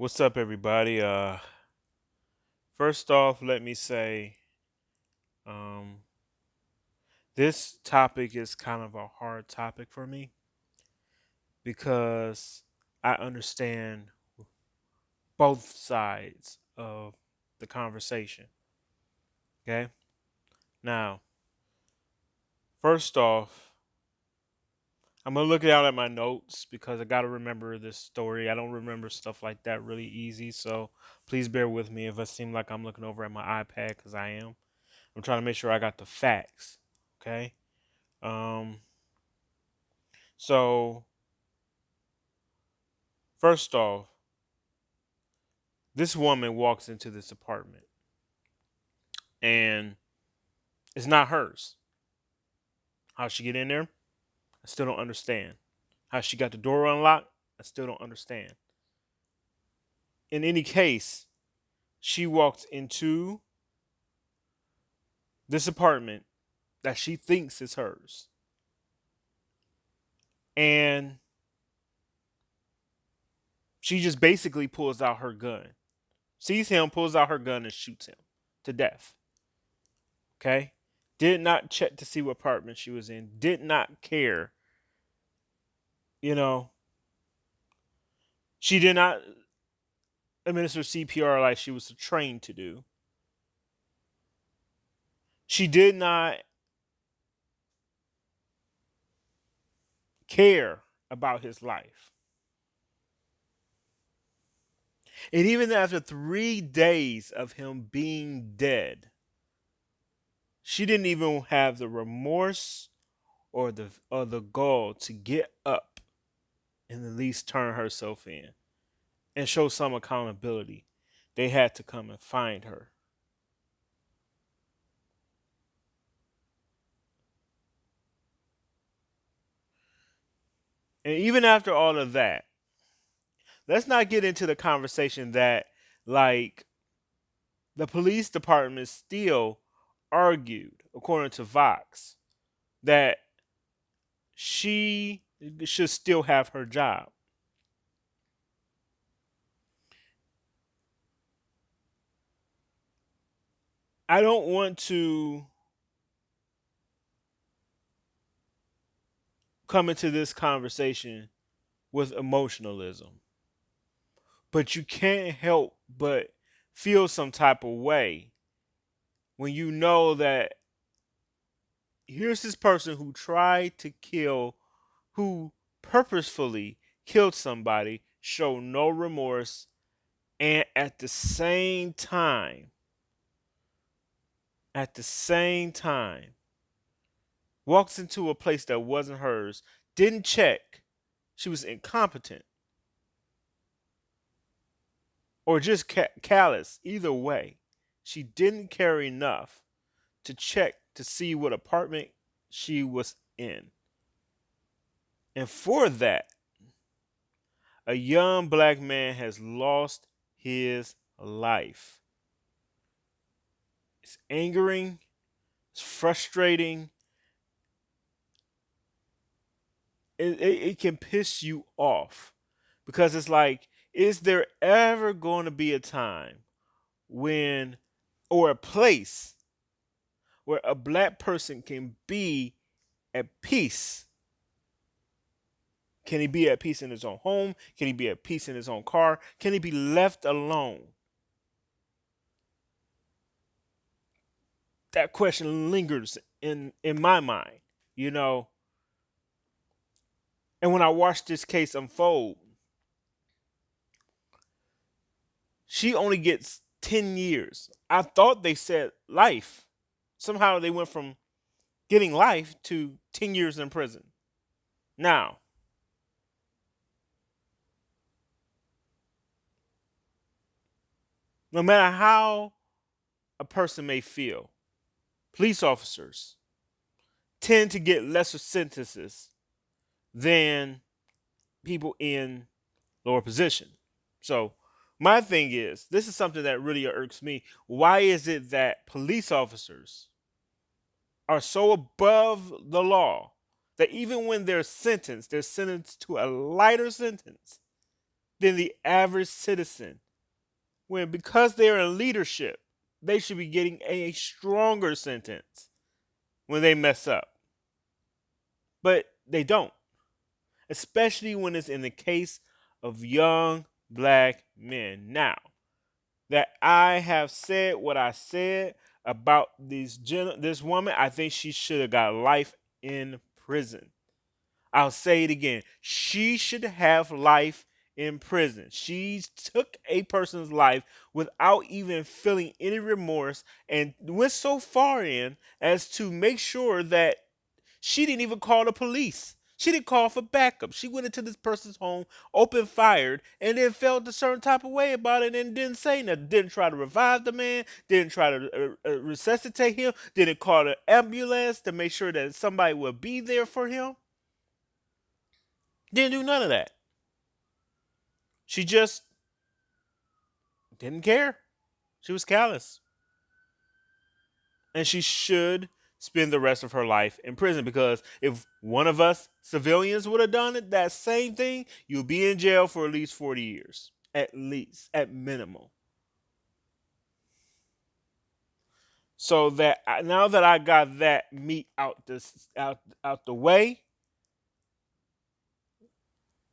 What's up, everybody? First off, let me say, um, this topic is kind of a hard topic for me because I understand both sides of the conversation. Okay. Now, first off, I'm gonna look out at my notes because I gotta remember this story. I don't remember stuff like that really easy, so please bear with me if I seem like I'm looking over at my iPad because I am. I'm trying to make sure I got the facts. Okay. Um, so first off, this woman walks into this apartment and it's not hers. How she get in there? I still don't understand. How she got the door unlocked? I still don't understand. In any case, she walks into this apartment that she thinks is hers. And she just basically pulls out her gun. Sees him, pulls out her gun and shoots him to death. Okay? Did not check to see what apartment she was in. Did not care. You know, she did not administer CPR like she was trained to do. She did not care about his life. And even after 3 days of him being dead, she didn't even have the remorse or the gall to get up and at least turn herself in and show some accountability. They had to come and find her. And even after all of that, let's not get into the conversation that, like, the police department still argued, according to Vox, that she should still have her job. I don't want to come into this conversation with emotionalism, but you can't help but feel some type of way when you know that here's this person who tried to kill, who purposefully killed somebody, show no remorse, and at the same time, walks into a place that wasn't hers, didn't check, she was incompetent or just callous. Either way, she didn't care enough to check to see what apartment she was in. And for that, a young black man has lost his life. It's angering, it's frustrating. It can piss you off because it's like, is there ever going to be a time when, or a place where a black person can be at peace? Can he be at peace in his own home? Can he be at peace in his own car? Can he be left alone? That question lingers in my mind, you know. And when I watched this case unfold, she only gets 10 years. I thought they said life. Somehow they went from getting life to 10 years in prison. Now, no matter how a person may feel, police officers tend to get lesser sentences than people in lower position. So, my thing is, this is something that really irks me. Why is it that police officers are so above the law that even when they're sentenced to a lighter sentence, than the average citizen. When because they're in leadership, they should be getting a stronger sentence when they mess up. But they don't, especially when it's in the case of young black men. Now, that I have said what I said about this woman, I think she should have got life in prison. I'll say it again. She should have life in prison. She took a person's life without even feeling any remorse and went so far in as to make sure that she didn't even call the police. She didn't call for backup. She went into this person's home, opened fired, and then felt a certain type of way about it and didn't say nothing. Didn't try to revive the man, didn't try to resuscitate him, didn't call the ambulance to make sure that somebody would be there for him. Didn't do none of that. She just didn't care. She was callous. And she should spend the rest of her life in prison because if one of us civilians would have done it, that same thing, you'll be in jail for at least 40 years. At least, at minimum. So that now that I got that meat out the way,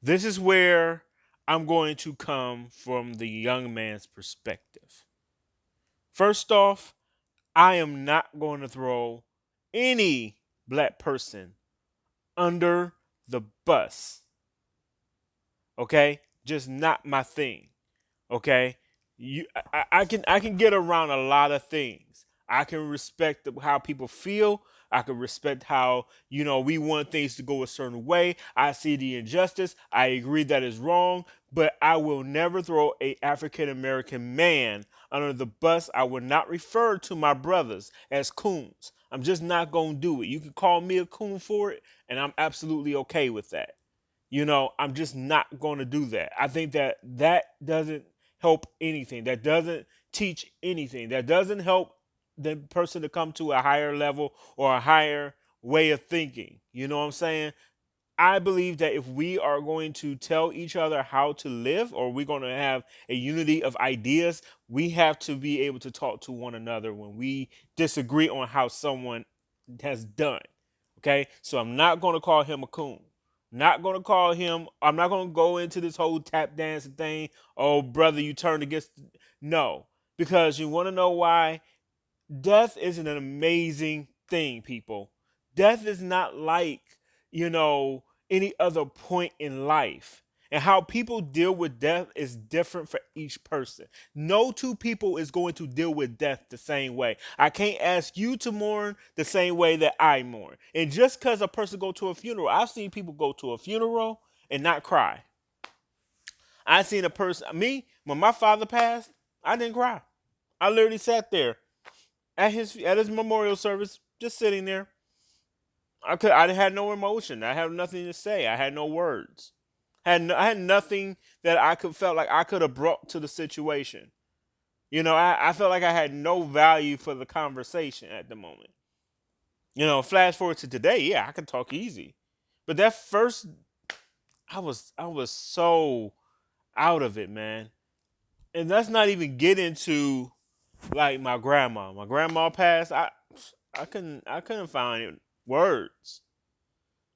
this is where I'm going to come from the young man's perspective. First off, I am not going to throw any black person under the bus. Okay? Just not my thing. Okay? I can get around a lot of things. I can respect how people feel. I can respect how, we want things to go a certain way. I see the injustice. I agree that is wrong, but I will never throw a African American man under the bus. I will not refer to my brothers as coons. I'm just not going to do it. You can call me a coon for it, and I'm absolutely okay with that. I'm just not going to do that. I think that doesn't help anything. That doesn't teach anything. That doesn't help the person to come to a higher level or a higher way of thinking. You know what I'm saying? I believe that if we are going to tell each other how to live or we're going to have a unity of ideas, we have to be able to talk to one another when we disagree on how someone has done. Okay? So I'm not going to call him a coon. Not going to call him, I'm not going to go into this whole tap dancing thing. Oh, brother, you turned against. No. Because you want to know why? Death is an amazing thing, people. Death is not like, any other point in life. And how people deal with death is different for each person. No two people is going to deal with death the same way. I can't ask you to mourn the same way that I mourn. And just because a person go to a funeral, I've seen people go to a funeral and not cry. I've seen a person, me, when my father passed, I didn't cry. I literally sat there at his memorial service, just sitting there. I had no emotion. I had nothing to say. I had no words. I had nothing that I could felt like I could have brought to the situation. I felt like I had no value for the conversation at the moment. Flash forward to today, yeah, I could talk easy. But that first I was so out of it, man. And let's not even get into like my grandma. My grandma passed. I couldn't find words.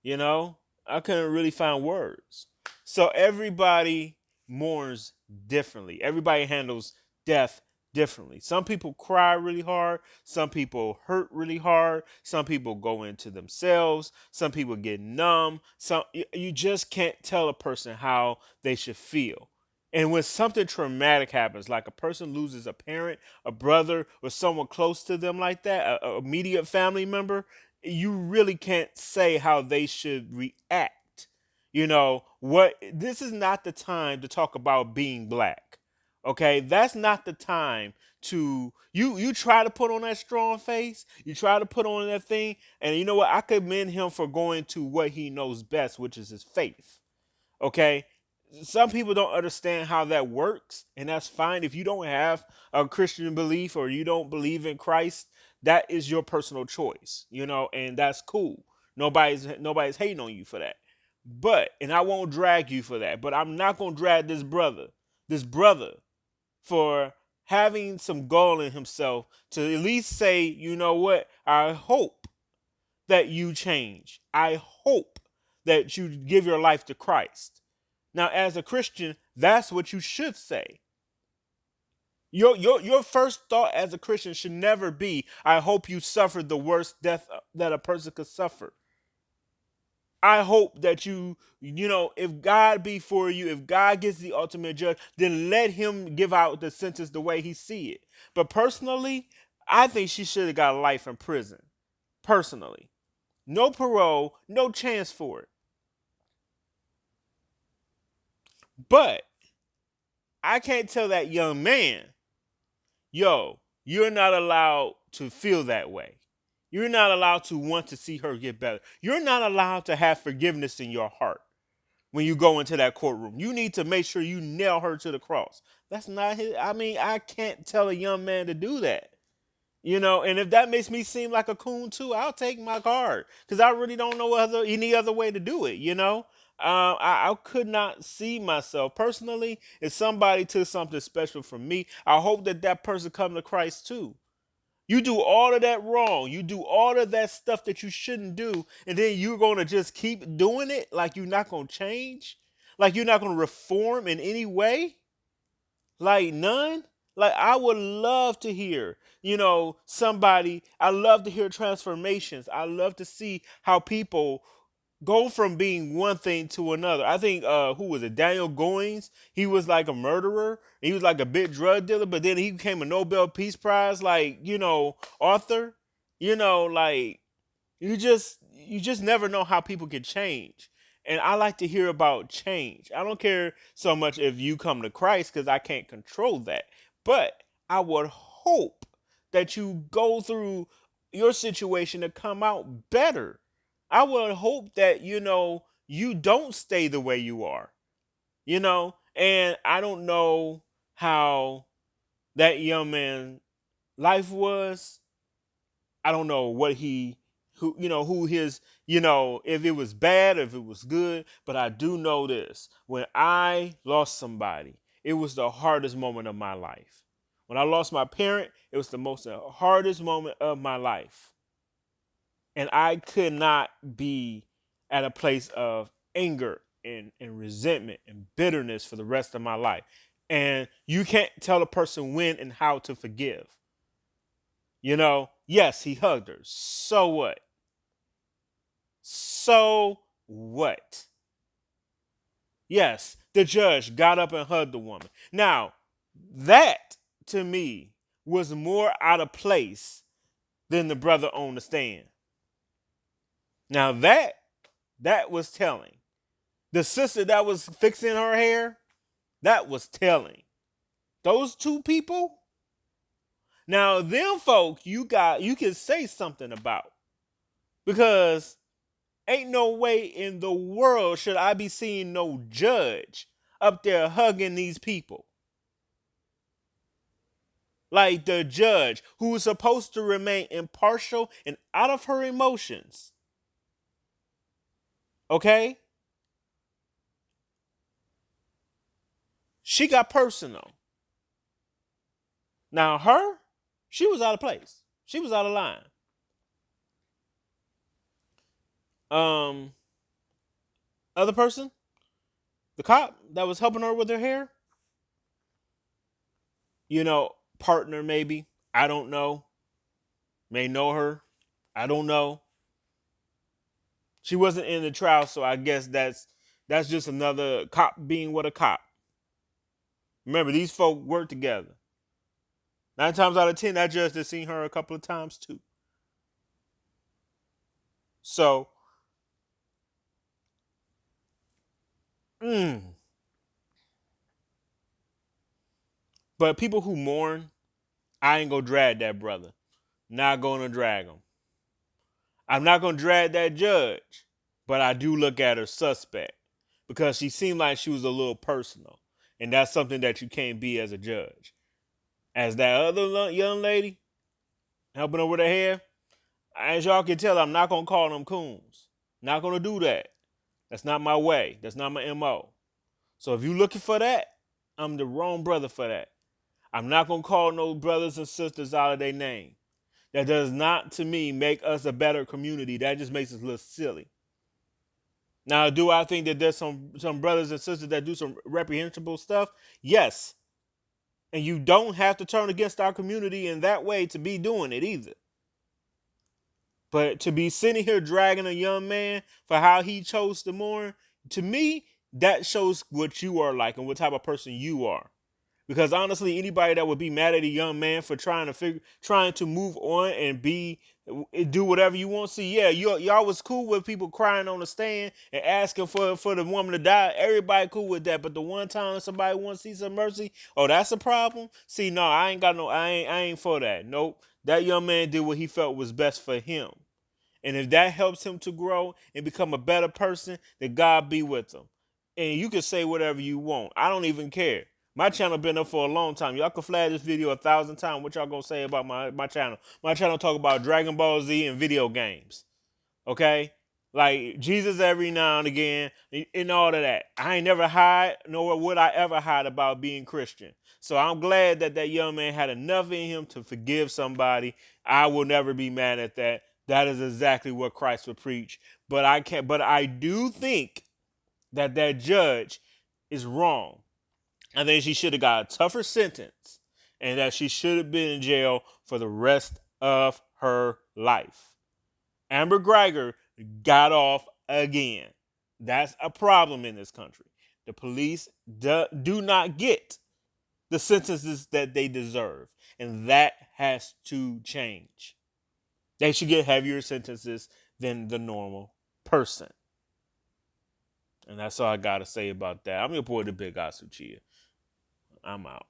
You know, I couldn't really find words. So everybody mourns differently. Everybody handles death differently. Some people cry really hard. Some people hurt really hard. Some people go into themselves. Some people get numb. You just can't tell a person how they should feel. And when something traumatic happens, like a person loses a parent, a brother, or someone close to them like that, a immediate family member, you really can't say how they should react. What this is not the time to talk about being black. Okay? That's not the time to you try to put on that strong face, you try to put on that thing, and you know what? I commend him for going to what he knows best, which is his faith. Okay? Some people don't understand how that works, and that's fine. If you don't have a Christian belief or you don't believe in Christ, that is your personal choice, and that's cool. Nobody's hating on you for that. But, and I won't drag you for that, but I'm not going to drag this brother for having some gall in himself to at least say, you know what, I hope that you change. I hope that you give your life to Christ. Now, as a Christian, that's what you should say. Your first thought as a Christian should never be, I hope you suffered the worst death that a person could suffer. I hope that if God be for you, if God gets the ultimate judge, then let him give out the sentence the way he see it. But personally, I think she should have got life in prison. Personally. No parole, no chance for it. But I can't tell that young man, yo, you're not allowed to feel that way. You're not allowed to want to see her get better. You're not allowed to have forgiveness in your heart when you go into that courtroom. You need to make sure you nail her to the cross. That's not his. I mean, I can't tell a young man to do that. And if that makes me seem like a coon too, I'll take my card because I really don't know any other way to do it. I could not see myself personally. If somebody took something special from me, I hope that person come to Christ too. You do all of that wrong. You do all of that stuff that you shouldn't do, and then you're gonna just keep doing it like you're not gonna change, like you're not gonna reform in any way. Like none. Like I would love to hear, somebody. I love to hear transformations. I love to see how people go from being one thing to another. I think who was it? Daniel Goins. He was like a murderer. He was like a big drug dealer, but then he became a Nobel Peace Prize, like, author. Like you just never know how people can change. And I like to hear about change. I don't care so much if you come to Christ because I can't control that. But I would hope that you go through your situation to come out better. I would hope that you don't stay the way you are. And I don't know how that young man life was. I don't know what who his, if it was bad, if it was good, but I do know this. When I lost somebody, it was the hardest moment of my life. When I lost my parent, it was the most hardest moment of my life. And I could not be at a place of anger and resentment and bitterness for the rest of my life. And you can't tell a person when and how to forgive. Yes, he hugged her. So what? So what? Yes, the judge got up and hugged the woman. Now, that to me was more out of place than the brother on the stand. Now that was telling. The sister that was fixing her hair, that was telling. Those two people. Now them folk you can say something about because ain't no way in the world should I be seeing no judge up there hugging these people. Like the judge who is supposed to remain impartial and out of her emotions. Okay? She got personal. Now she was out of place. She was out of line. Um, Other person, the cop that was helping her with her hair, partner maybe. I don't know. May know her. I don't know. She wasn't in the trial, so I guess that's just another cop being with a cop. Remember, these folk work together. 9 times out of 10, that judge has seen her a couple of times too. So, mm. But people who mourn, I ain't gonna drag that brother. Not gonna drag him. I'm not gonna drag that judge, but I do look at her suspect because she seemed like she was a little personal, and that's something that you can't be as a judge. As that other young lady helping her with her hair, as y'all can tell, I'm not gonna call them coons. Not gonna do that. That's not my way. That's not my MO. So if you're looking for that, I'm the wrong brother for that. I'm not going to call no brothers and sisters out of their name. That does not, to me, make us a better community. That just makes us look silly. Now, do I think that there's some brothers and sisters that do some reprehensible stuff? Yes. And you don't have to turn against our community in that way to be doing it either. But to be sitting here dragging a young man for how he chose to mourn, to me, that shows what you are like and what type of person you are. Because honestly, anybody that would be mad at a young man for trying to move on and do whatever you want, see, yeah, y'all was cool with people crying on the stand and asking for the woman to die. Everybody cool with that. But the one time somebody wants to see some mercy, oh, that's a problem. See, no, I ain't for that. Nope. That young man did what he felt was best for him. And if that helps him to grow and become a better person, then God be with him. And you can say whatever you want. I don't even care. My channel been up for a long time. Y'all can flag this video 1,000 times. What y'all gonna say about my channel? My channel talk about Dragon Ball Z and video games. Okay? Like Jesus every now and again and all of that. I ain't never hide, nor would I ever hide about being Christian. So I'm glad that that young man had enough in him to forgive somebody. I will never be mad at that. That is exactly what Christ would preach. But I do think that that judge is wrong. I think she should have got a tougher sentence and that she should have been in jail for the rest of her life. Amber Guyger got off again. That's a problem in this country. The police do not get the sentences that they deserve, and that has to change. They should get heavier sentences than the normal person. And that's all I got to say about that. I'm your boy, the Big Asuchia. I'm out.